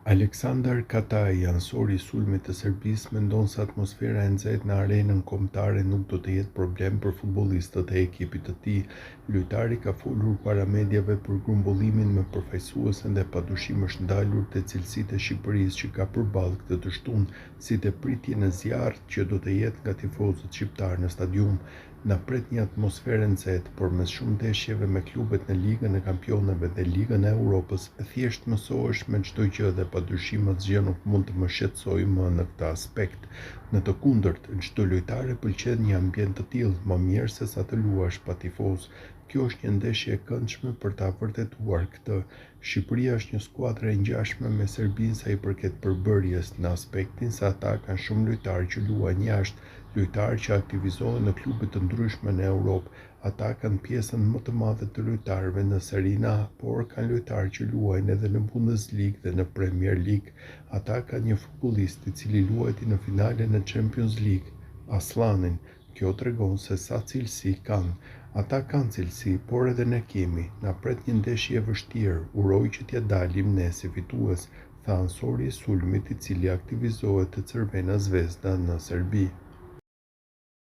Aleksandar Kataj, ansori i sulmit të Serbisë, mendon se atmosfera e nxehtë në arenën kombëtare nuk do të jetë problem për futbollistët e ekipit të tij. Lojtari ka folur para mediave për grumbullimin me përfaqësuesen dhe padyshim është ndalur te cilësitë e Shqipërisë që ka përballë këtë të shtunë, si tepritje në zjarr që do të jetë nga tifozët shqiptar në stadium. Na pret një atmosferë e nxehtë, por mes shumë ndeshjeve me klubet në Ligën e Kampionëve dhe Ligën e Europës, thjesht mësohesh me çdo gjë dhe padyshim asgjë nuk mund të më shqetësojë më në këtë aspekt. Në të kundërt, çdo lojtar e pëlqen një ambient të tillë, më mirë se sa të luash pa tifoz. Kjo është një ndeshje e këndshme për ta vërtetuar këtë. Shqipëria është një skuadër e ngjashme me Serbinë sa i përket përbërjes, në aspektin se ata kanë shumë lojtarë që luajnë jashtë, lojtarë që aktivizohen në klube të ndryshme në Europë. Ata kanë pjesën më të madhe të lojtarëve në Serie A, por kanë lojtarë që luajnë edhe në Bundesliga dhe në Premier League. Ata kanë një futbollist i cili luajti në finalen e Champions League, Aslanin. Kjo tregon se sa cilësi kanë. Ata kanë cilësi, por edhe ne kemi. Na pret një ndeshje e vështirë, uroj që t'ja dalim ne si fitues, tha ansori i sulmit i cili aktivizohet te Crvena Zvezda në Serbi.